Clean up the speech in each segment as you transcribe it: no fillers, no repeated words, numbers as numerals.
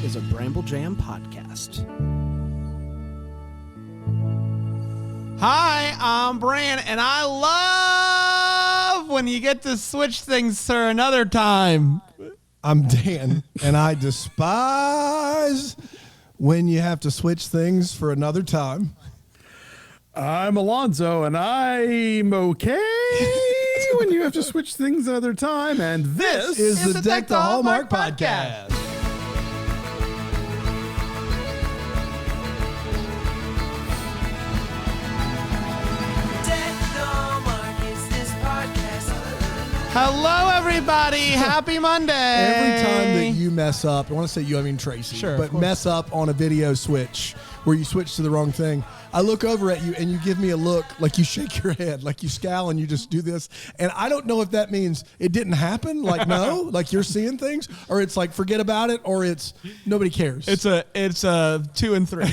is a Bramble Jam podcast. Hi, I'm Bran, and I love when you get to switch things for another time. I'm Dan, and I despise when you have to switch things for another time. I'm Alonzo, and I'm okay when you have to switch things another time. And this is the Deck the Hallmark podcast. Hello, everybody. Happy Monday. Every time that you mess up, I want to say you, I mean Tracy, sure, but mess up on a video switch where you switch to the wrong thing, I look over at you and you give me a look like you shake your head, like you scowl and you just do this. And I don't know if that means it didn't happen, like no, like you're seeing things, or it's like forget about it, or it's nobody cares. It's a 2 and 3.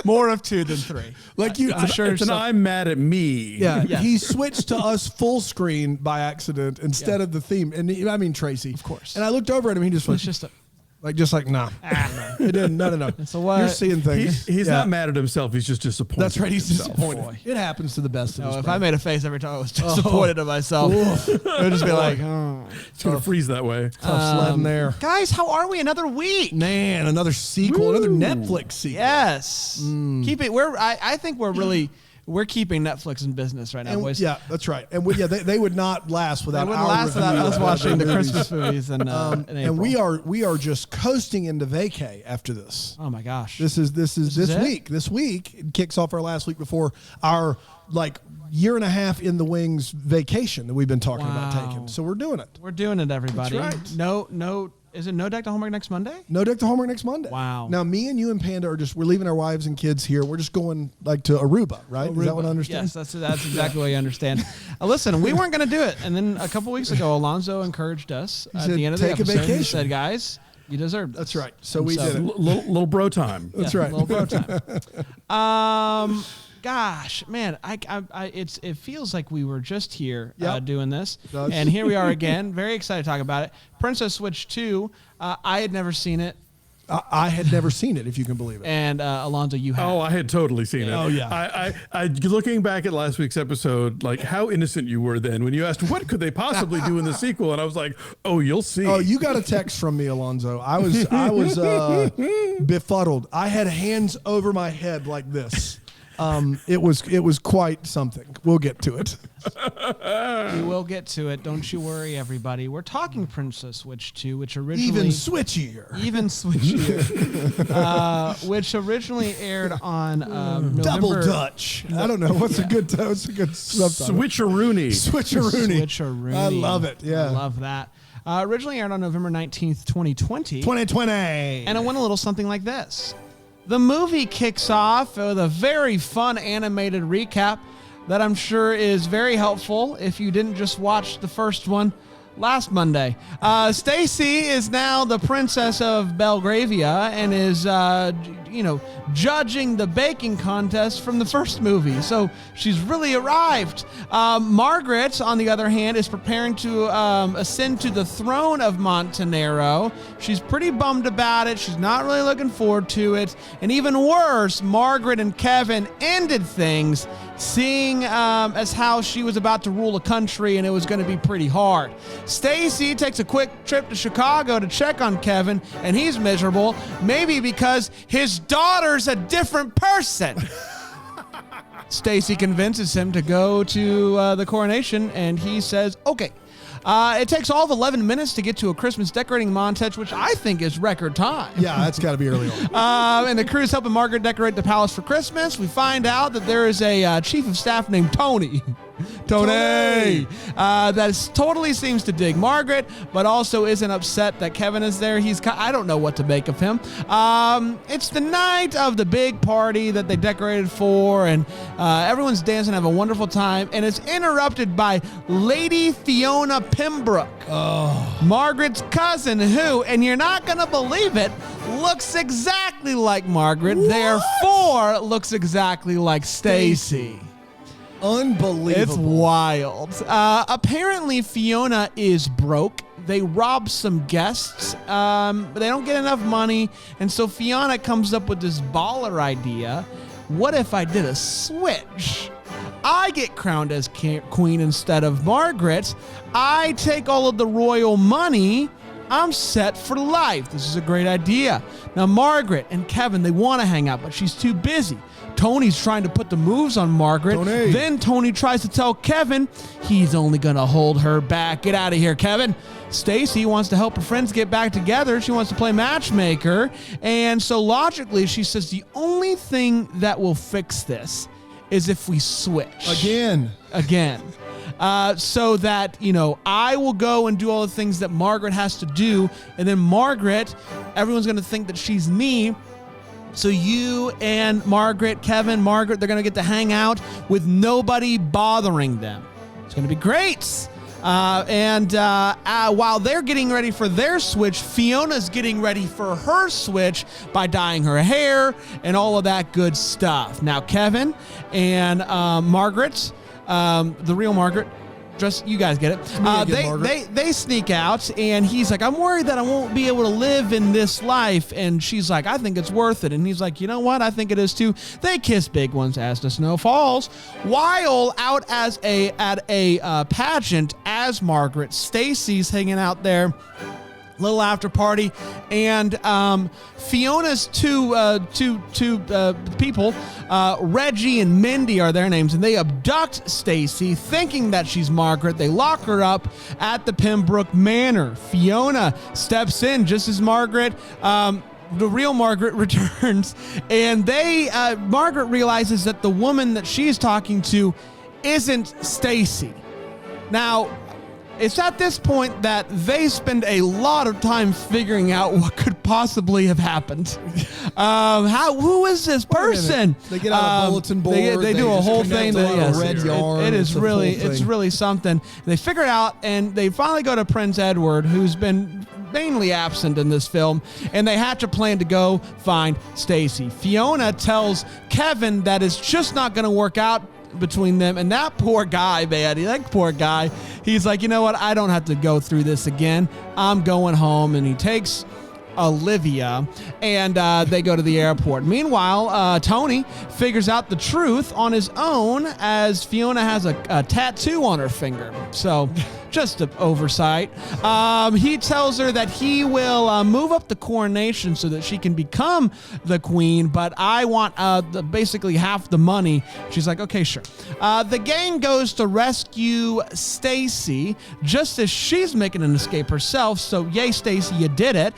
More of 2 than 3. Like you, I'm mad at me. Yeah, yes. He switched to us full screen by accident instead of the theme. And I mean Tracy, of course. And I looked over at him. He just went, nah. It didn't. No. So what? You're seeing things. He's not mad at himself. He's just disappointed. That's right. He's disappointed. Boy. It happens to the best of us. If I made a face every time I was disappointed in myself, it would just be like, it's going to freeze that way. Tough sledding there. Guys, how are we? Another week. Man, another sequel, another Netflix sequel. Yes. Keep it. I think we're keeping Netflix in business right now, boys. Yeah, that's right. And they would not last without us watching the Christmas movies in April. And we are just coasting into vacay after this. Oh my gosh. This is this week. This week it kicks off our last week before our year and a half in the wings vacation that we've been talking about taking. So we're doing it. We're doing it, everybody. That's right. No. Is it no Deck to Hallmark next Monday? No Deck to Hallmark next Monday. Wow. Now, me and you and Panda we're leaving our wives and kids here. We're just going to Aruba, right? Is that what I understand? Yes, that's exactly what you understand. Listen, we weren't going to do it. And then a couple weeks ago, Alonzo encouraged us at the end of the episode. Take a vacation. He said, guys, you deserve this. That's right. So we did it. Little bro time. That's right. Little bro time. Gosh, man, it feels like we were just here doing this, and here we are again. Very excited to talk about it. Princess Switch 2. I had never seen it. I had never seen it, if you can believe it. And Alonzo, you had. Oh, I had totally seen it. Oh yeah. I looking back at last week's episode, like how innocent you were then when you asked what could they possibly do in the sequel, and I was like, oh, you'll see. Oh, you got a text from me, Alonzo. I was befuddled. I had hands over my head like this. It was quite something. We'll get to it. We will get to it. Don't you worry, everybody. We're talking Princess Switch 2, which originally even switchier, which originally aired on November. Double Dutch. I don't know what's a good subtitle. Switcheroony. I love it. Yeah, I love that. Originally aired on November 19th, 2020. 2020, and it went a little something like this. The movie kicks off with a very fun animated recap that I'm sure is very helpful if you didn't just watch the first one last Monday. Stacy is now the princess of Belgravia and is, judging the baking contest from the first movie. So she's really arrived. Margaret, on the other hand, is preparing to ascend to the throne of Montenero. She's pretty bummed about it. She's not really looking forward to it. And even worse, Margaret and Kevin ended things, seeing as how she was about to rule a country and it was going to be pretty hard. Stacy takes a quick trip to Chicago to check on Kevin, and he's miserable, maybe because his daughter's a different person. Stacy convinces him to go to the coronation, and he says, okay. It takes all of 11 minutes to get to a Christmas decorating montage, which I think is record time. Yeah, that's got to be early on. And the crew's helping Margaret decorate the palace for Christmas. We find out that there is a chief of staff named Tony. That totally seems to dig Margaret, but also isn't upset that Kevin is there. I don't know what to make of him. It's the night of the big party that they decorated for, and everyone's dancing, have a wonderful time, and it's interrupted by Lady Fiona Pembroke, Margaret's cousin, who, and you're not going to believe it, looks exactly like Margaret, therefore looks exactly like Stacy. Unbelievable. It's wild. Apparently, Fiona is broke. They rob some guests, but they don't get enough money. And so Fiona comes up with this baller idea. What if I did a switch? I get crowned as queen instead of Margaret. I take all of the royal money. I'm set for life. This is a great idea. Now, Margaret and Kevin, they want to hang out, but she's too busy. Tony's trying to put the moves on Margaret. Tony. Then Tony tries to tell Kevin he's only going to hold her back. Get out of here, Kevin. Stacy wants to help her friends get back together. She wants to play matchmaker. And so logically, she says the only thing that will fix this is if we switch. Again. So that, I will go and do all the things that Margaret has to do. And then Margaret, everyone's going to think that she's me. So you and Margaret, Kevin, Margaret, they're going to get to hang out with nobody bothering them. It's going to be great. While they're getting ready for their switch, Fiona's getting ready for her switch by dyeing her hair and all of that good stuff. Now, Kevin and Margaret, the real Margaret, just you guys get it. They sneak out, and he's like, I'm worried that I won't be able to live in this life. And she's like, I think it's worth it. And he's like, you know what? I think it is too. They kiss big ones as the snow falls. While out at a pageant as Margaret, Stacy's hanging out there. Little after party, and Fiona's two people, Reggie and Mindy are their names, and they abduct Stacy, thinking that she's Margaret. They lock her up at the Pembroke Manor. Fiona steps in just as Margaret. The real Margaret returns, and Margaret realizes that the woman that she's talking to isn't Stacy. Now, it's at this point that they spend a lot of time figuring out what could possibly have happened. Who is this person? They get out a bulletin board. They do a whole thing. Red yarn. It's really something. They figure it out, and they finally go to Prince Edward, who's been mainly absent in this film, and they hatch a plan to go find Stacy. Fiona tells Kevin that it's just not going to work out between them, and that poor guy, he's like, you know what, I don't have to go through this again. I'm going home. And he takes Olivia, and they go to the airport. Meanwhile, Tony figures out the truth on his own as Fiona has a tattoo on her finger. So just an oversight. He tells her that he will move up the coronation so that she can become the queen, but I want basically half the money. She's like, okay, sure. The gang goes to rescue Stacy just as she's making an escape herself. So yay, Stacy, you did it.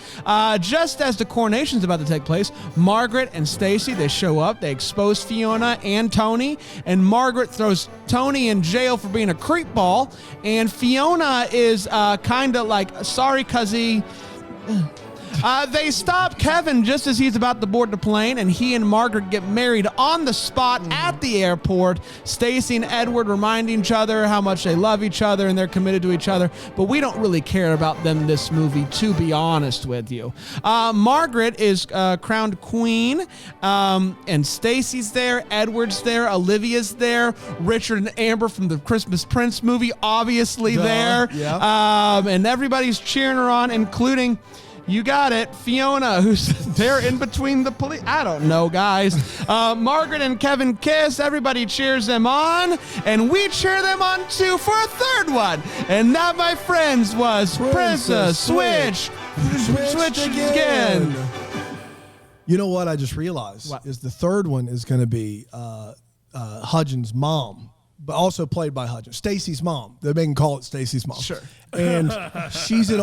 Just as the coronation's about to take place, Margaret and Stacy, they show up. They expose Fiona and Tony, and Margaret throws Tony in jail for being a creep ball, and Fiona is kind of like, sorry, cuzzy. They stop Kevin just as he's about to board the plane, and he and Margaret get married on the spot at the airport. Stacy and Edward remind each other how much they love each other and they're committed to each other, but we don't really care about them in this movie, to be honest with you. Margaret is crowned queen, and Stacy's there, Edward's there, Olivia's there, Richard and Amber from the Christmas Prince movie obviously there, and everybody's cheering her on, including, you got it, Fiona, who's there in between the police. I don't know, guys. Margaret and Kevin kiss. Everybody cheers them on. And we cheer them on, too, for a third one. And that, my friends, was Princess Switch. Switch again. You know what I just realized? Is the third one is going to be Hudgens' mom, but also played by Hudgens. Stacy's mom. They can call it Stacy's mom. Sure. And she's in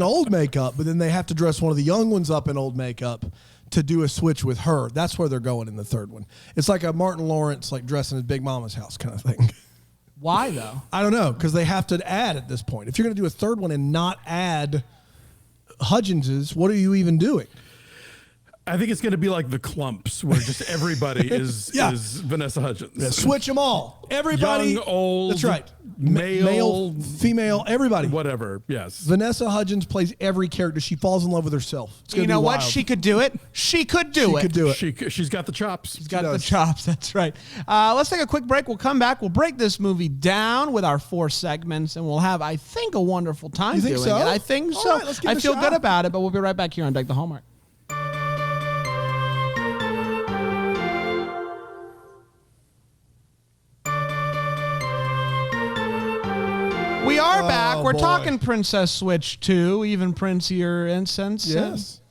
old makeup, but then they have to dress one of the young ones up in old makeup to do a switch with her. That's where they're going in the third one. It's like a Martin Lawrence, like dressing at Big Mama's house kind of thing. Why though? I don't know, because they have to add at this point. If you're going to do a third one and not add Hudgens's, what are you even doing? I think it's going to be like the Clumps, where just everybody is Vanessa Hudgens. Yeah, switch them all. Everybody. Young, old. That's right. Male, female, everybody. Whatever. Yes. Vanessa Hudgens plays every character. She falls in love with herself. It's You gonna know be what? wild. She could do it. She could do it. She could do it. She's got the chops. She's got the chops. That's right. Let's take a quick break. We'll come back. We'll break this movie down with our 4 segments, and we'll have, I think, a wonderful time You think doing so? it. I think All so. right, let's give I it a feel shot. good about it, but we'll be right back here on Deck the Hallmark. We are back. We're boy. talking Princess Switch 2, even Princier Incense. Yes.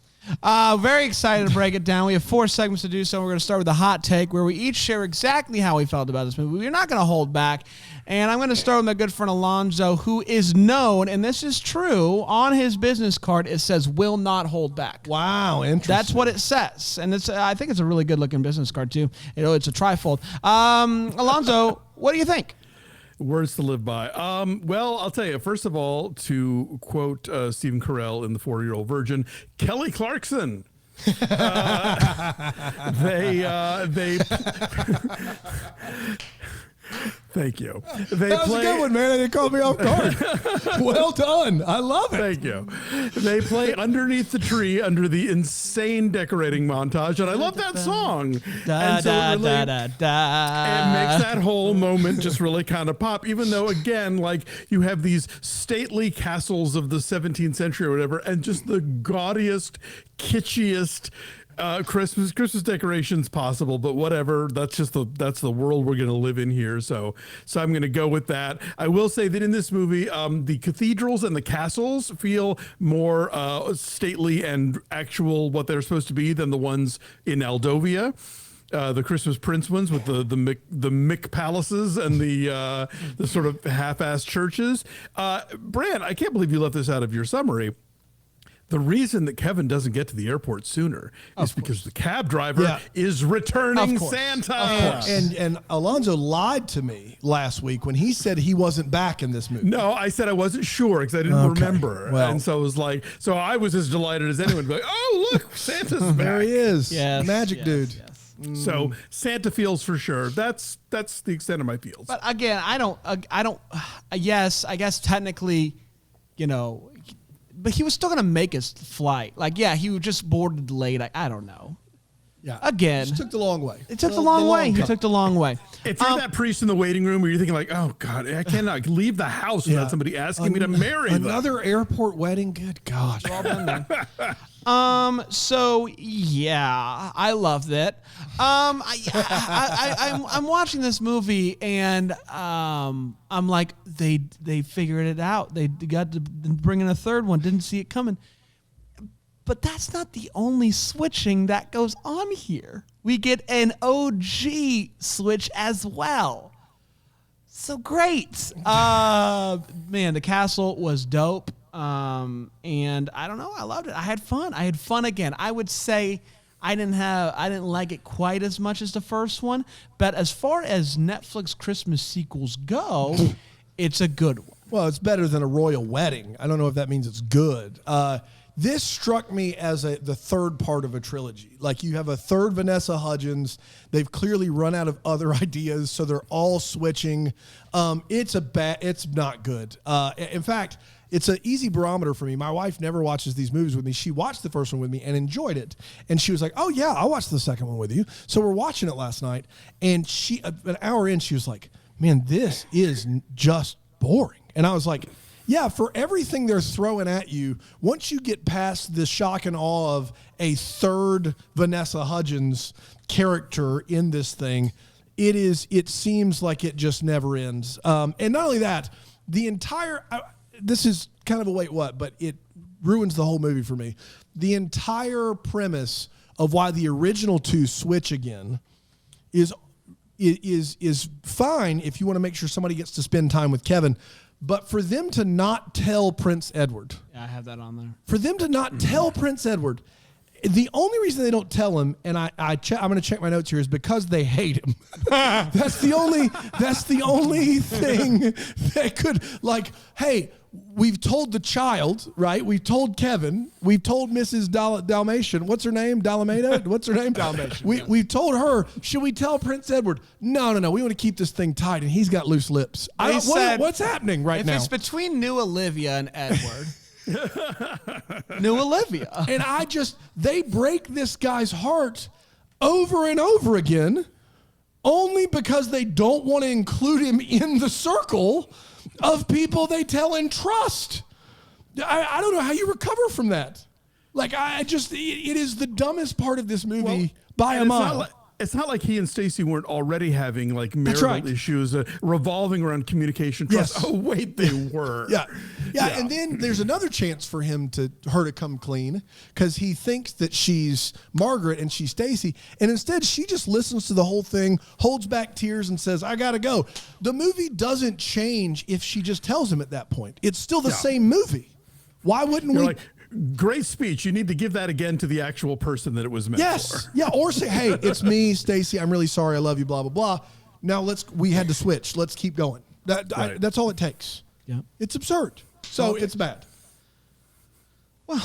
Very excited to break it down. We have 4 segments to do so. We're going to start with a hot take where we each share exactly how we felt about this movie. We're not going to hold back. And I'm going to start with my good friend Alonzo, who is known, and this is true, on his business card, it says, will not hold back. Wow, interesting. That's what it says. And it's I think it's a really good-looking business card, too. It's a trifold. Alonzo, what do you think? Words to live by. Well, I'll tell you, first of all, to quote Stephen Carell in The 40-Year-Old Virgin, Kelly Clarkson. They Thank you. That was a good one, man. It caught me off guard. Well done. I love it. Thank you. They play Underneath the Tree under the insane decorating montage, and I love that song. And so it really- It makes that whole moment just really kind of pop, even though, again, like, you have these stately castles of the 17th century or whatever, and just the gaudiest, kitschiest Christmas decorations possible, but whatever. That's the world we're going to live in here. So I'm going to go with that. I will say that in this movie, the cathedrals and the castles feel more stately and actual what they're supposed to be than the ones in Aldovia. The Christmas Prince ones with the Mick palaces and the sort of half-assed churches. Bran, I can't believe you left this out of your summary. The reason that Kevin doesn't get to the airport sooner is because the cab driver is returning Santa. Of course. And Alonzo lied to me last week when he said he wasn't back in this movie. No, I said I wasn't sure because I didn't remember. Well. And so it was like, so I was as delighted as anyone. Like, oh, look, Santa's back. There he is. Yes, Magic yes, dude. yes. So Santa feels for sure. That's the extent of my feels. But again, I don't. Yes, I guess technically, but he was still gonna make his flight. Like, yeah, he just boarded late. I don't know. Yeah. Again, It took the long way. it took the long way. He took the long way. If you're that priest in the waiting room where you're thinking like, oh God, I cannot leave the house without somebody asking me to marry them. Another airport wedding? Good gosh. So yeah, I loved it. I'm watching this movie and I'm like, they figured it out. They got to bring in a third one. Didn't see it coming. But that's not the only switching that goes on here. We get an OG switch as well. So great. Man, the castle was dope. And I don't know, I loved it. I had fun again. I would say I didn't like it quite as much as the first one, but as far as Netflix Christmas sequels go, it's a good one. Well, it's better than a royal wedding. I don't know if that means it's good. This struck me as the third part of a trilogy. Like, you have a third Vanessa Hudgens. They've clearly run out of other ideas, so they're all switching. It's not good. In fact, it's an easy barometer for me. My wife never watches these movies with me. She watched the first one with me and enjoyed it. And she was like, oh, yeah, I'll watch the second one with you. So we're watching it last night. And she, an hour in, she was like, man, this is just boring. And I was like, yeah, for everything they're throwing at you, once you get past the shock and awe of a third Vanessa Hudgens character in this thing, it seems like it just never ends. And not only that, the entire... this is kind of a wait what, but it ruins the whole movie for me. The entire premise of why the original two switch again is fine if you want to make sure somebody gets to spend time with Kevin, but for them to not tell Prince Edward. Yeah, I have that on there. For them to not tell Prince Edward, the only reason they don't tell him, and I'm going to check my notes here, is because they hate him. That's the only thing that could, like, hey, we've told the child, right? We've told Kevin. We've told Mrs. Dalmatian. What's her name? Dalameda? What's her name? Dalmatian. We've told her. Should we tell Prince Edward? No. We want to keep this thing tight, and he's got loose lips. What's happening right now? If it's between new Olivia and Edward, new Olivia. And they break this guy's heart over and over again only because they don't want to include him in the circle of people they tell and trust. I don't know how you recover from that. Like, it is the dumbest part of this movie by a mile. It's not like he and Stacy weren't already having like marital issues revolving around communication trust. Yes. Oh, wait, they were. Yeah. And then there's another chance for her to come clean because he thinks that she's Margaret and she's Stacy. And instead, she just listens to the whole thing, holds back tears and says, I got to go. The movie doesn't change if she just tells him at that point. It's still the same movie. Why wouldn't we? Like, great speech. You need to give that again to the actual person that it was meant for. Yeah, or say, hey, it's me, Stacy. I'm really sorry. I love you, blah, blah, blah. Now we had to switch. Let's keep going. That's all it takes. Yeah. It's absurd. So it's bad. Well,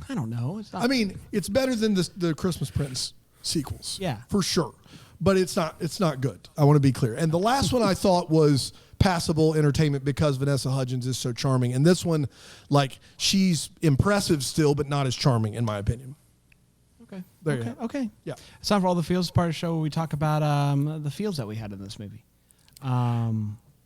I don't know. It's not. I mean, it's better than the Christmas Prince sequels. Yeah. For sure. But it's not good. I want to be clear. And the last one I thought was passable entertainment because Vanessa Hudgens is so charming. And this one, like, she's impressive still, but not as charming, in my opinion. Okay. Yeah. It's time for All the Feels, part of the show where we talk about the feels that we had in this movie.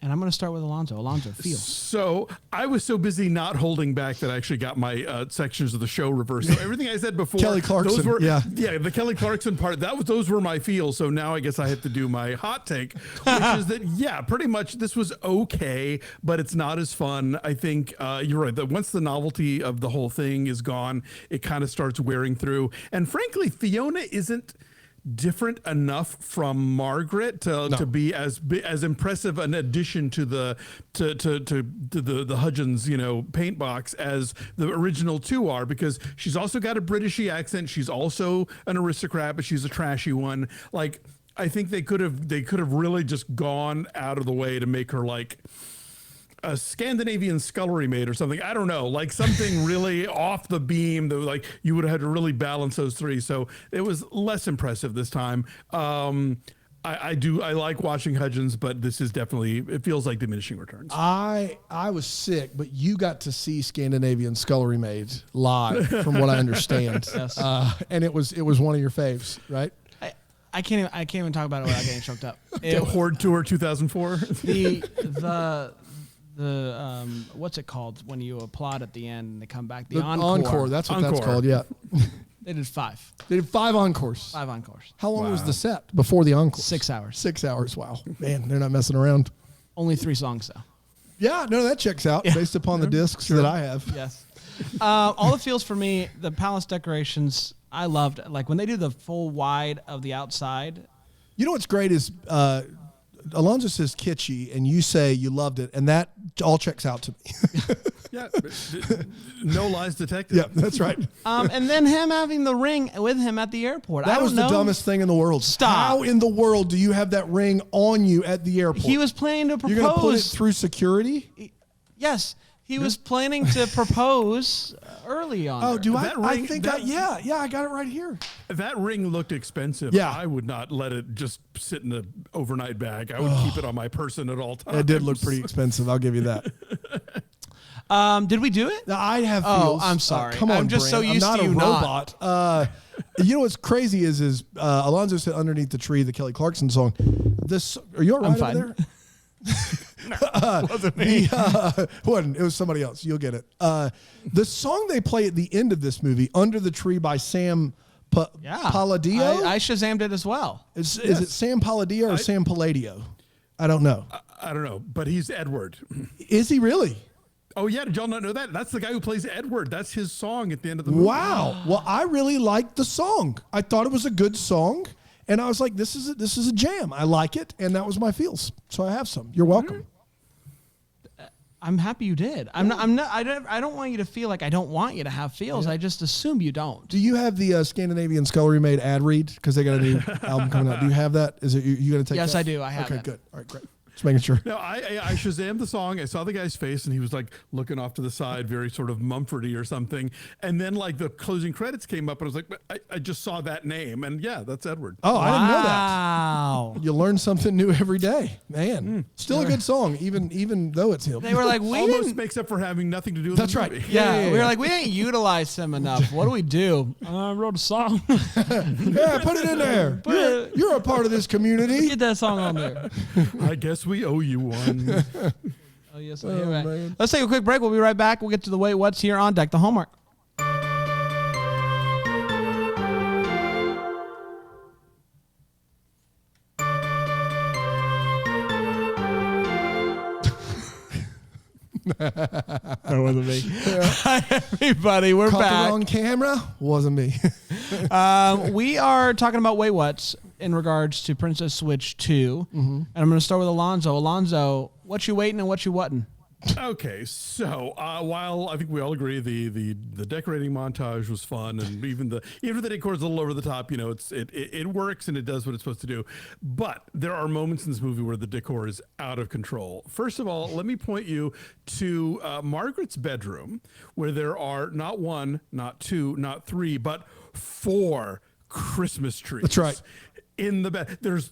And I'm going to start with Alonzo. Alonzo, feels. So I was so busy not holding back that I actually got my sections of the show reversed. So everything I said before, Kelly Clarkson, those were, yeah, the Kelly Clarkson part. Those were my feels. So now I guess I have to do my hot take, which is that pretty much this was okay, but it's not as fun. I think you're right. That once the novelty of the whole thing is gone, it kind of starts wearing through. And frankly, Fiona isn't different enough from Margaret to be as impressive an addition to the Hudgens paint box as the original two are, because she's also got a Britishy accent. She's also an aristocrat, but she's a trashy one. Like, I think they could have really just gone out of the way to make her like a Scandinavian scullery maid or something. I don't know, like something really off the beam that like you would have had to really balance those three. So it was less impressive this time. I like watching Hudgens, but this is definitely, it feels like diminishing returns. I was sick, but you got to see Scandinavian scullery maid live, from what I understand. Yes. And it was one of your faves, right? I can't even talk about it without getting choked up. The Horde Tour 2004. The what's it called when you applaud at the end and they come back? The encore. Encore. That's what that's called. Yeah. They did 5. They did 5 encores. 5 encores. How long was the set before the encore? 6 hours. 6 hours. Wow, man, they're not messing around. Only 3 songs though. Yeah, no, that checks out based upon the discs that I have. Yes. All it feels for me, the palace decorations, I loved. Like when they do the full wide of the outside. You know what's great is Alonzo says kitschy, and you say you loved it, and that all checks out to me. Yeah, no lies detected. Yeah, that's right. And then him having the ring with him at the airport. That was the dumbest thing in the world. Stop. How in the world do you have that ring on you at the airport? He was planning to propose. You're going to put it through security? Yes. He was planning to propose early on. Oh, do I? That ring, I think I got it right here. That ring looked expensive. Yeah. I would not let it just sit in an overnight bag. I would keep it on my person at all times. It did look pretty expensive. I'll give you that. Did we do it? I have Oh, feels. I'm sorry. Come on, I'm just Brand. so used I'm to you not a not. robot. You know what's crazy is Alonzo said "Underneath the Tree," the Kelly Clarkson song. This, are you all right I'm fine. over there? Wasn't me. It was somebody else. You'll get it. The song they play at the end of this movie, "Under the Tree" by Sam Palladio. I Shazammed it as well. Is it Sam Palladio or Sam Palladio? I don't know. I don't know, but he's Edward. Is he really? Oh, yeah. Did y'all not know that? That's the guy who plays Edward. That's his song at the end of the movie. Wow. Well, I really liked the song. I thought it was a good song. And I was like, this is a jam. I like it. And that was my feels. So I have some. You're welcome. I'm happy you did. I don't want you to feel like I don't want you to have feels. I just assume you don't. Do you have the Scandinavian Scullery Maid ad read? Because they got a new album coming out. Do you have that? Is it you going to take Yes, that? I do. I have Okay, that. good. All right, great. Just making sure. No, I Shazammed the song. I saw the guy's face, and he was like looking off to the side, very sort of Mumfordy or something. And then like the closing credits came up, and I was like, I just saw that name, and yeah, that's Edward. Oh, I didn't know that. Wow. You learn something new every day, man. Still a good song, even though it's him. They were like, we Almost didn't. makes up for having nothing to do with That's the right. movie. Yeah, we were like, we didn't utilize him enough. What do we do? I wrote a song. Yeah, put it in there. You're a part of this community. Get that song on there. I guess we owe you one. Oh, yes. Oh, Anyway, man. let's take a quick break. We'll be right back. We'll get to the Wait What's here on Deck the Hallmark. That wasn't me. Hi, everybody. We're Caught back. the wrong camera. Wasn't me. We are talking about Wait What's in regards to Princess Switch 2. And I'm going to start with Alonzo. Alonzo, what you waiting and what you whatting? Okay, so while I think we all agree the decorating montage was fun, and even if the decor is a little over the top, you know, it works and it does what it's supposed to do. But there are moments in this movie where the decor is out of control. First of all, let me point you to Margaret's bedroom, where there are not one, not two, not three, but 4 Christmas trees. That's right. In the bed. There's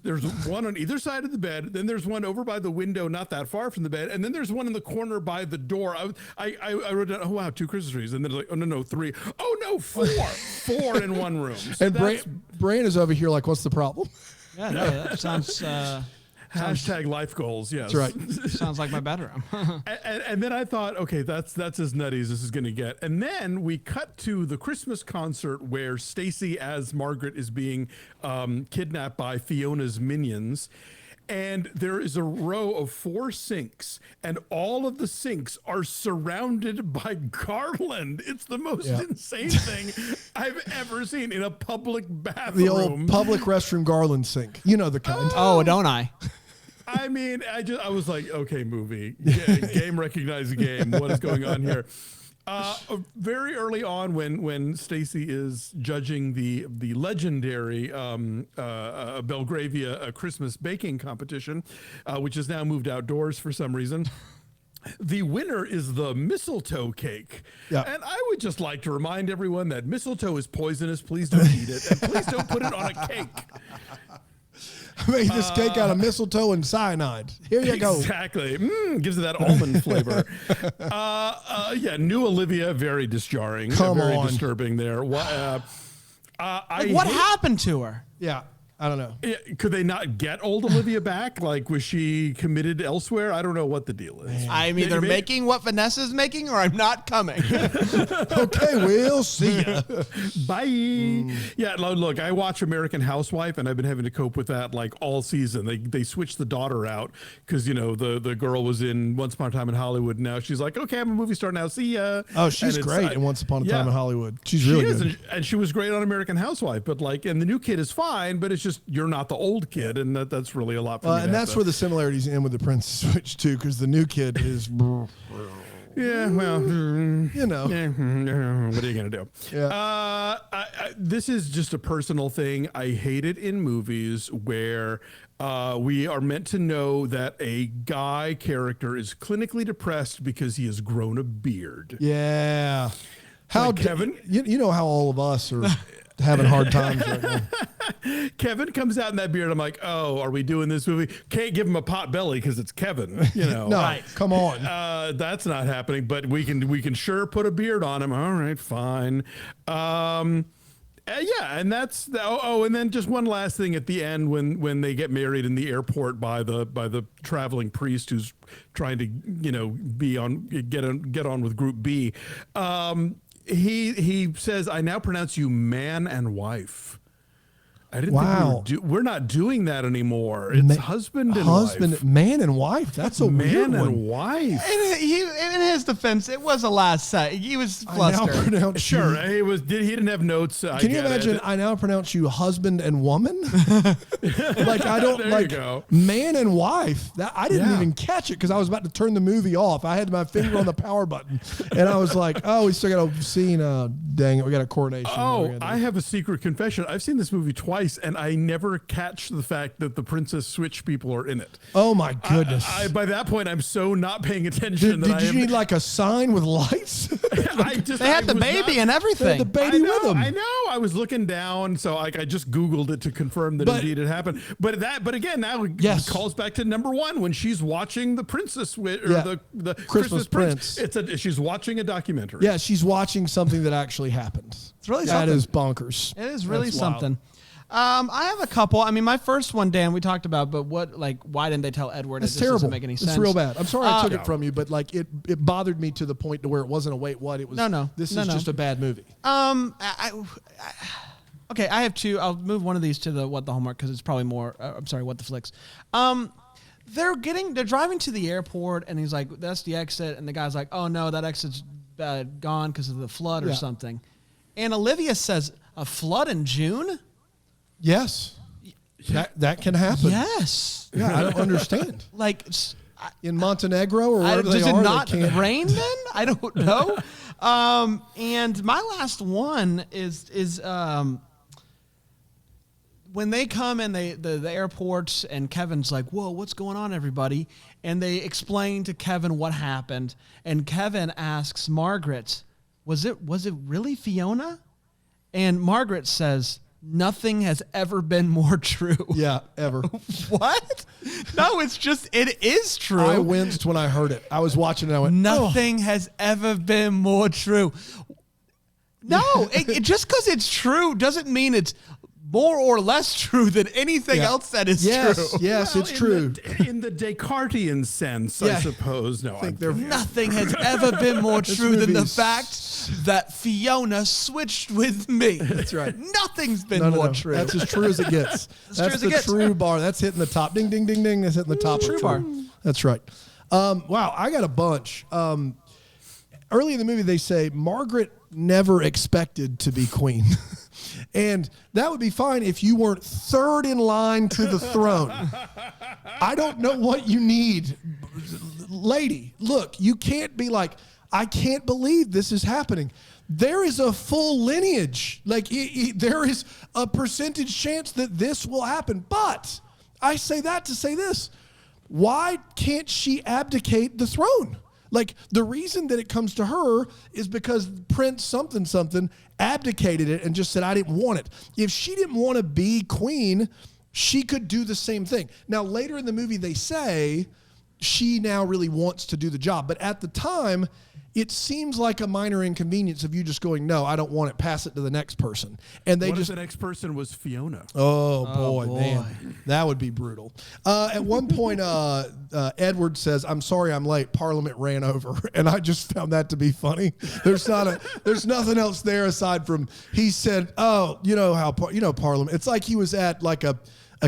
one on either side of the bed. Then there's one over by the window, not that far from the bed. And then there's one in the corner by the door. I wrote down, oh, wow, 2 Christmas trees. And then like, oh, no, 3. Oh, no, 4. 4 in one room. So And Brain is over here like, what's the problem? Yeah, no, that sounds... hashtag life goals. Yes. That's right. Sounds like my bedroom. And then I thought, okay, that's as nutty as this is going to get. And then we cut to the Christmas concert where Stacy as Margaret is being kidnapped by Fiona's minions. And there is a row of 4 sinks, and all of the sinks are surrounded by garland. It's the most insane thing I've ever seen in a public bathroom. The old public restroom garland sink. You know the kind. Oh, don't I? I mean, I was like, okay, movie, game recognize the game. What is going on here? Very early on, when Stacy is judging the legendary Belgravia Christmas baking competition, which has now moved outdoors for some reason. The winner is the mistletoe cake. Yeah. And I would just like to remind everyone that mistletoe is poisonous. Please don't eat it. And please don't put it on a cake. I made this cake out of mistletoe and cyanide. Here you go. Exactly. Gives it that almond flavor. New Olivia, very disjarring. Very disturbing there. What happened to her? Yeah. I don't know. Could they not get old Olivia back? Like, was she committed elsewhere? I don't know what the deal is. I'm either making what Vanessa's making or I'm not coming. Okay, we'll see ya. Bye. Yeah, look, I watch American Housewife, and I've been having to cope with that like all season. They switched the daughter out because, you know, the girl was in Once Upon a Time in Hollywood. Now she's like, okay, I'm a movie star now. See ya. Oh, she's great in Once Upon a Time in Hollywood. She's really good. And she was great on American Housewife. But like, and the new kid is fine, but it's just you're not the old kid, and that's really a lot for me. And that's where the similarities end with the Princess Switch too, because the new kid is. Yeah, well, you know, what are you gonna do? Yeah. This is just a personal thing. I hate it in movies where we are meant to know that a guy character is clinically depressed because he has grown a beard. Yeah. How, like Kevin? You know how all of us are having hard times right now. Kevin comes out in that beard. I'm like, oh, are we doing this movie? Can't give him a pot belly because it's Kevin. You know, no, come on. That's not happening. But we can sure put a beard on him. All right, fine. And that's and then just one last thing at the end when they get married in the airport by the traveling priest who's trying to get on with Group B. He says, I now pronounce you man and wife. I didn't think we're not doing that anymore. It's husband and wife. Man and wife. That's a weird one. Man and wife. In his defense, it was a last sight. He was flustered. Sure, he didn't have notes. Can you imagine? I now pronounce you husband and woman. Like I don't like man and wife. That I didn't even catch it because I was about to turn the movie off. I had my finger on the power button, and I was like, "Oh, we still got a scene. Dang it, we got a coronation." Oh, I have a secret confession. I've seen this movie twice twice, and I never catch the fact that the Princess Switch people are in it. Oh my goodness! By that point, I'm so not paying attention. Did you need like a sign with lights? They had the baby and everything. They had the baby with them. I know. I was looking down, so I just Googled it to confirm that indeed it happened. But again, now it calls back to number one when she's watching the Princess the Christmas Prince. She's watching a documentary. Yeah, she's watching something that actually happened. It's really that something. is bonkers. It is really something. I have a couple. I mean, my first one, Dan, we talked about, but why didn't they tell Edward? It's it just terrible. Doesn't make any sense. It's real bad. I'm sorry I took it from you, but like it bothered me to the point to where it wasn't a wait what. It was This is just a bad movie. Okay, I have two. I'll move one of these to the What the Hallmark because it's probably more. What the Flicks. They're driving to the airport and he's like, "That's the exit," and the guy's like, "Oh no, that exit's gone because of the flood or something." And Olivia says, "A flood in June?" Yes, that can happen. Yes. Yeah, I don't understand. Like in Montenegro or wherever they are, does it not rain then? I don't know. And my last one is when they come and the airports and Kevin's like, "Whoa, what's going on, everybody?" And they explain to Kevin what happened, and Kevin asks Margaret, "Was it really Fiona?" And Margaret says, "Nothing has ever been more true." Yeah, ever. What? No, it is true. I winced when I heard it. I was watching and I went, "Nothing has ever been more true." No, just because it's true doesn't mean it's more or less true than anything else that is true. Yes, it's true. In the Descartesian sense, I suppose. No, nothing has ever been more true than the fact that Fiona switched with me. That's right. Nothing's been more true. That's as true as it gets. That's the true bar. That's hitting the top. Ding, ding, ding, ding. That's hitting the top. True bar. That's right. Wow, I got a bunch. Early in the movie, they say Margaret never expected to be queen. And that would be fine if you weren't third in line to the throne. I don't know what you need. Lady, look, you can't be like, "I can't believe this is happening." There is a full lineage. Like there is a percentage chance that this will happen. But I say that to say this. Why can't she abdicate the throne? Like, the reason that it comes to her is because Prince something abdicated it and just said, "I didn't want it." If she didn't want to be queen, she could do the same thing. Now, later in the movie, they say she now really wants to do the job. But at the time, it seems like a minor inconvenience of you just going, "No, I don't want it. Pass it to the next person." And they if the next person was Fiona? Oh boy, man, that would be brutal. At one point, Edward says, "I'm sorry, I'm late. Parliament ran over," and I just found that to be funny. There's nothing else there aside from he said, "Oh, you know how Parliament." It's like he was at like a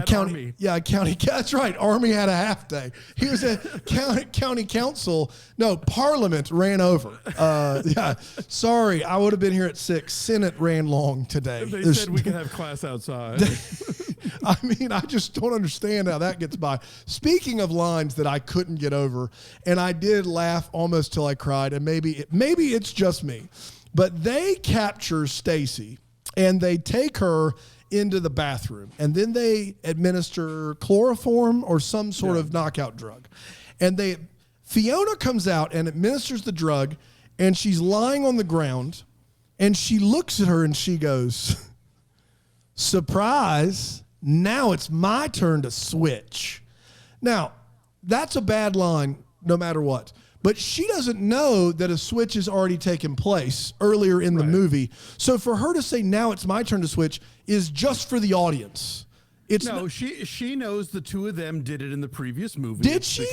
county, Army. Yeah, a county. That's right. Army had a half day. He was at county council. No, Parliament ran over. Yeah, sorry, I would have been here at 6. Senate ran long today. They said we could have class outside. I mean, I just don't understand how that gets by. Speaking of lines that I couldn't get over, and I did laugh almost till I cried, and maybe it's just me, but they capture Stacy and they take her into the bathroom, and then they administer chloroform or some sort of knockout drug. And Fiona comes out and administers the drug, and she's lying on the ground, and she looks at her and she goes, "Surprise, now it's my turn to switch." Now, that's a bad line no matter what. But she doesn't know that a switch has already taken place earlier in the movie. So for her to say, "Now it's my turn to switch," is just for the audience. She knows the two of them did it in the previous movie. Did she?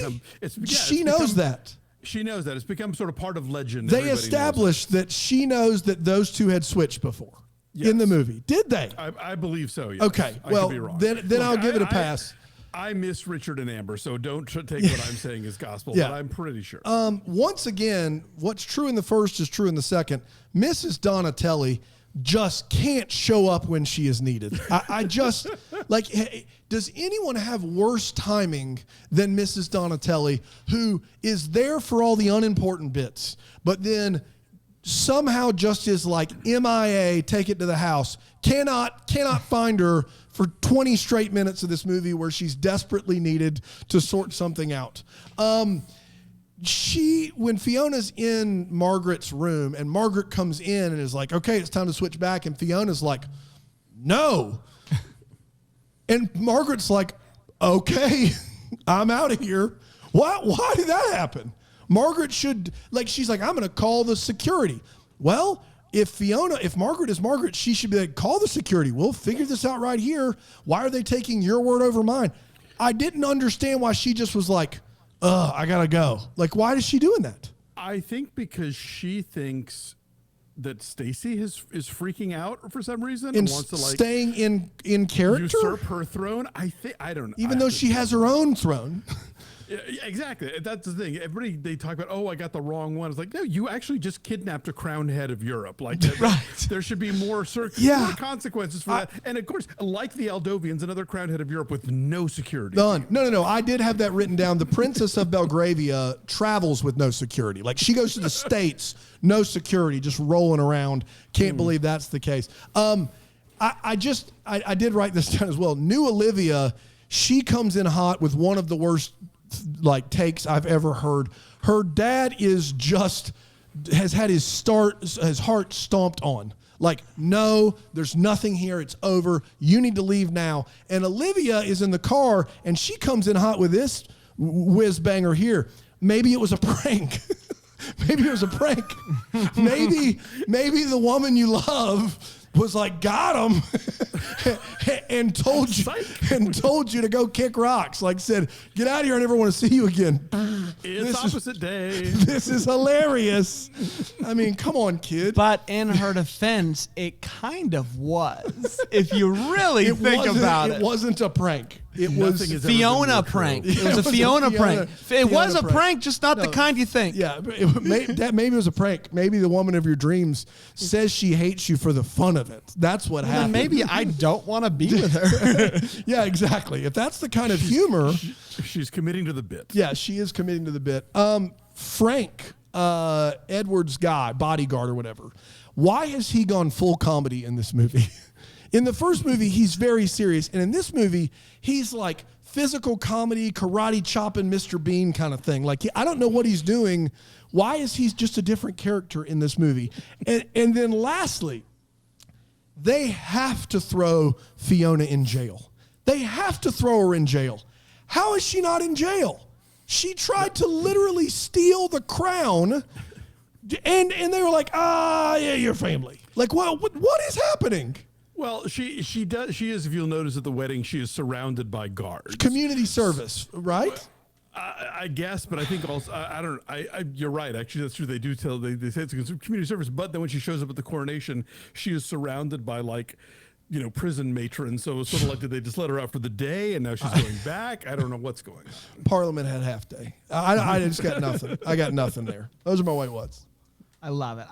She knows that. She knows that. It's become sort of part of legend. They established that she knows that those two had switched before in the movie. Did they? I believe so, yes. Okay. Well, then I'll give it a pass. I miss Richard and Amber, so don't take what I'm saying as gospel, but I'm pretty sure. Once again, what's true in the first is true in the second. Mrs. Donatelli just can't show up when she is needed. I just, like, does anyone have worse timing than Mrs. Donatelli, who is there for all the unimportant bits, but then somehow just is like MIA, take it to the house, cannot find her for 20 straight minutes of this movie where she's desperately needed to sort something out. When Fiona's in Margaret's room and Margaret comes in and is like, okay, it's time to switch back. And Fiona's like, no. And Margaret's like, okay, I'm out of here. Why did that happen? Margaret should, she's like, I'm going to call the security. Well, if Margaret is Margaret, she should be like, call the security. We'll figure this out right here. Why are they taking your word over mine? I didn't understand why she just was like, I got to go. Why is she doing that? I think because she thinks that Stacy is freaking out for some reason and wants to staying in character, usurp her throne. I don't know. Even though she has her own throne. Yeah, exactly. That's the thing. Everybody, they talk about, I got the wrong one. It's like, no, you actually just kidnapped a crowned head of Europe. Right. There should be more consequences for that. And of course, like the Aldovians, another crowned head of Europe with no security. None. No. I did have that written down. The Princess of Belgravia travels with no security. She goes to the States, no security, just rolling around. Can't believe that's the case. I did write this down as well. New Olivia, she comes in hot with one of the worst takes I've ever heard. Her dad has had his heart stomped on. No, there's nothing here. It's over. You need to leave now. And Olivia is in the car and she comes in hot with this whiz banger here. Maybe it was a prank. Maybe it was a prank. Maybe the woman you love was like, got him, and told you to go kick rocks. Said, get out of here. I never want to see you again. It's opposite day. This is hilarious. I mean, come on, kid. But in her defense, it kind of was. If you really think about it. It wasn't a prank. It was Fiona prank. It was a Fiona prank. It was a prank, just not the kind you think. Yeah, maybe it was a prank. Maybe the woman of your dreams says she hates you for the fun of it. That's what happened. Then maybe I don't want to be with her. Yeah, exactly. If that's the kind of humor. She's committing to the bit. Yeah, she is committing to the bit. Frank, Edward's guy, bodyguard or whatever. Why has he gone full comedy in this movie? In the first movie, he's very serious. And in this movie, he's physical comedy, karate chopping Mr. Bean kind of thing. I don't know what he's doing. Why is he just a different character in this movie? And then lastly, they have to throw Fiona in jail. They have to throw her in jail. How is she not in jail? She tried to literally steal the crown, and they were like, yeah, your family. What is happening? Well, she does. She is. If you'll notice at the wedding, she is surrounded by guards. Community service, right? I guess, but I think also I don't. You're right. Actually, that's true. They do tell. They say it's community service, but then when she shows up at the coronation, she is surrounded by prison matrons. So it's sort of did they just let her out for the day and now she's going back? I don't know what's going on. Parliament had half day. I just got nothing. I got nothing there. Those are my white what's. I love it.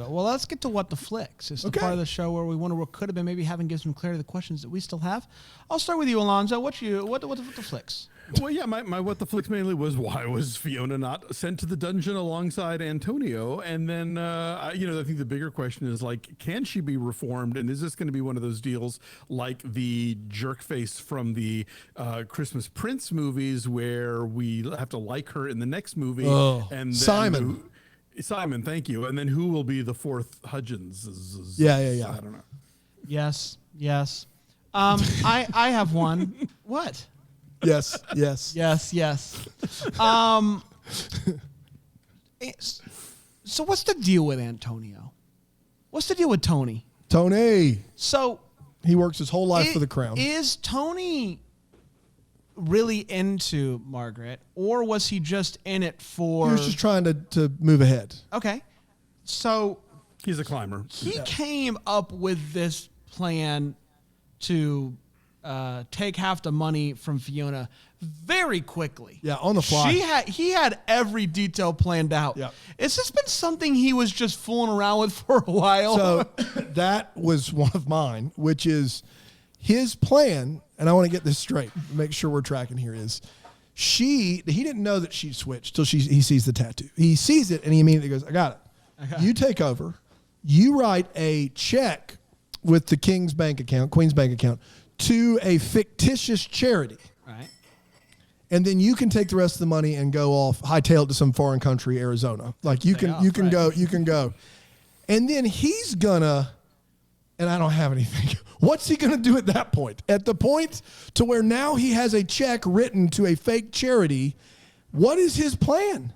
Well, let's get to What the Flicks. It's the part of the show where we wonder what could have been, maybe haven't given some clarity to the questions that we still have. I'll start with you, Alonzo. What the Flicks? Well, yeah, my What the Flicks mainly was why was Fiona not sent to the dungeon alongside Antonio? And then, I think the bigger question is can she be reformed? And is this going to be one of those deals like the jerk face from the Christmas Prince movies where we have to like her in the next movie? Oh, and Simon, thank you. And then who will be the fourth Hudgens? Yeah. I don't know. Yes. I have one. What? Yes. So what's the deal with Antonio? What's the deal with Tony? So he works his whole life for the crown. Is Tony really into Margaret, or was he just in it for... He was just trying to move ahead. Okay. So... He's a climber. He came up with this plan to take half the money from Fiona very quickly. Yeah, on the fly. He had every detail planned out. Yeah. Has this been something he was just fooling around with for a while? So that was one of mine, which is his plan, and I want to get this straight, make sure we're tracking here, is he didn't know that she switched till he sees the tattoo. He sees it, and he immediately goes, I got it. You take over. You write a check with the Queen's bank account to a fictitious charity. Right. And then you can take the rest of the money and go off, hightail it to some foreign country, Arizona. Like you can go. And then he's gonna, and I don't have anything. What's he gonna do at that point? At the point to where now he has a check written to a fake charity, what is his plan?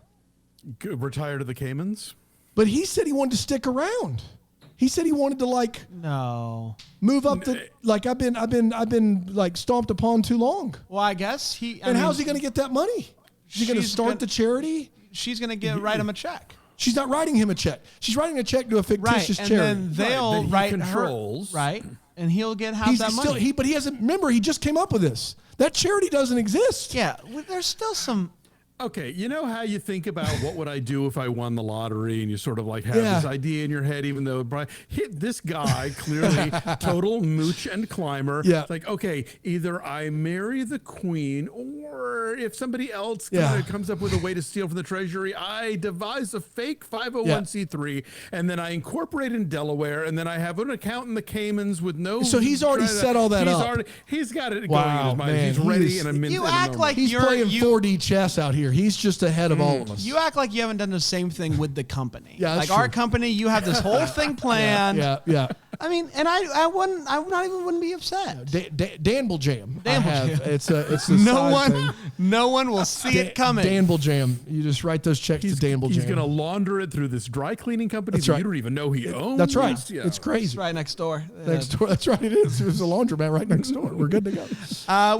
Retire to the Caymans? But he said he wanted to stick around. He said he wanted to move up the I've been like stomped upon too long. Well, I guess how's he going to get that money? Is he going to start the charity? She's going to write him a check. She's not writing him a check. She's writing a check to a fictitious charity. And then they'll write controls. her, right? And he'll get half that money. But he hasn't. Remember, he just came up with this. That charity doesn't exist. Yeah, there's still some. Okay, you know how you think about what would I do if I won the lottery, and you sort of like have this idea in your head, even though this guy clearly total mooch and climber. Yeah. It's like, okay, either I marry the queen, or if somebody else comes up with a way to steal from the treasury, I devise a fake 501c3, and then I incorporate in Delaware, and then I have an account in the Caymans with no. So he's already set all that up. He's got it going in his mind. Man, he's ready in a minute. You act like he's playing 4D chess out here. He's just ahead of all of us. You act like you haven't done the same thing with the company. Yeah, like true. our company, you have this whole thing planned. Yeah. I mean, and I wouldn't be upset. Danble Jam. Jam. It's a no one will see it coming. Danble Jam. You just write those checks to Danble Jam. He's going to launder it through this dry cleaning company that you don't even know he owns. That's right. It's crazy. It's right next door. Next door. That's right. It is. There's a laundromat right next door. We're good to go.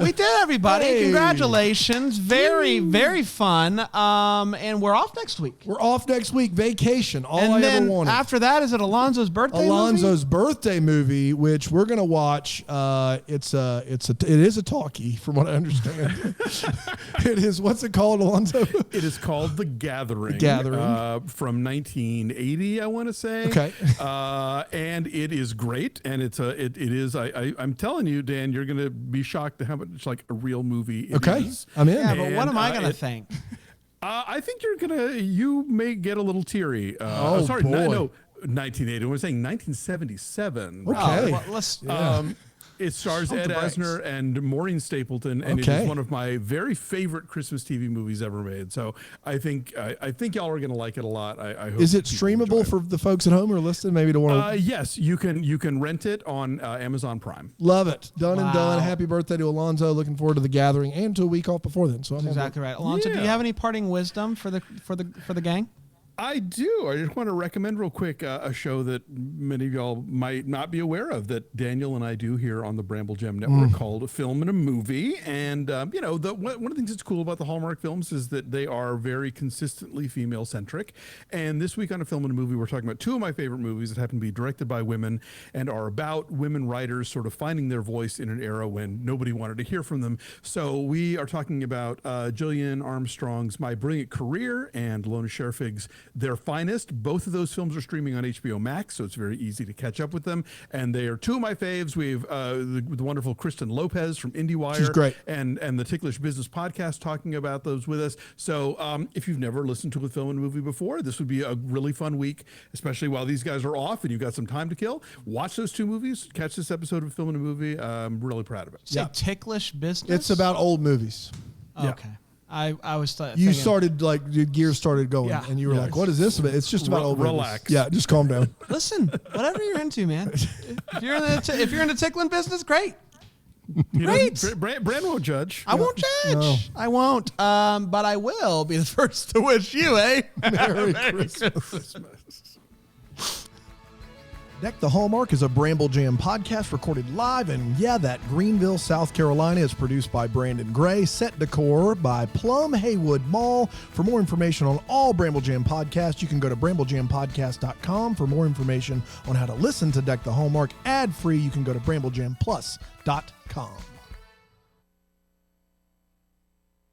We did, everybody. Hey. Congratulations. Very, very fun. And we're off next week. We're off next week. Vacation. All and I then ever wanted. After that, is it Alonzo's birthday movie? Birthday movie, which we're gonna watch. It is a talkie, from what I understand. It is. What's it called, Alonzo? It is called The Gathering. The Gathering. From 1980, I want to say. Okay. And it is great, and it is. I'm telling you, Dan, you're gonna be shocked at how much like a real movie it is. I'm in. Yeah, but what am I gonna think? I think you may get a little teary. Sorry, boy. no, 1980. We're saying 1977. Okay. Well, let's. It stars Pump Ed the brakes. Asner and Maureen Stapleton, and it is one of my very favorite Christmas TV movies ever made. So I think y'all are going to like it a lot. I hope. Is it streamable for the folks at home who are listening? Maybe to want to. Yes, you can rent it on Amazon Prime. Love it. Done and done. Happy birthday to Alonzo. Looking forward to The Gathering and to a week off before then. So I'm exactly right. Alonzo, do you have any parting wisdom for the gang? I do. I just want to recommend real quick a show that many of y'all might not be aware of that Daniel and I do here on the Bramble Gem Network called Film and a Movie. And, one of the things that's cool about the Hallmark films is that they are very consistently female-centric. And this week on A Film and a Movie, we're talking about two of my favorite movies that happen to be directed by women and are about women writers sort of finding their voice in an era when nobody wanted to hear from them. So we are talking about Jillian Armstrong's My Brilliant Career and Lona Scherfig's Their Finest. Both of those films are streaming on HBO Max, so it's very easy to catch up with them. And they are two of my faves. We have the wonderful Kristen Lopez from IndieWire. She's great. And the Ticklish Business Podcast talking about those with us. So if you've never listened to a film and movie before, this would be a really fun week, especially while these guys are off and you've got some time to kill. Watch those two movies. Catch this episode of Film and a Movie. I'm really proud of it. Say Ticklish Business? It's about old movies. Okay. I was you started like your gears started going and you were like, what is this about? It's just about old relax. movies. Yeah, just calm down. Listen, whatever you're into, man. If you're in the tickling business, great. Great. Brand won't judge. I won't judge. No. I won't. But I will be the first to wish you Merry Christmas. Deck the Hallmark is a Bramble Jam podcast recorded live in, that Greenville, South Carolina. It's produced by Brandon Gray. Set decor by Plum Haywood Mall. For more information on all Bramble Jam podcasts, you can go to bramblejampodcast.com. For more information on how to listen to Deck the Hallmark ad-free, you can go to bramblejamplus.com.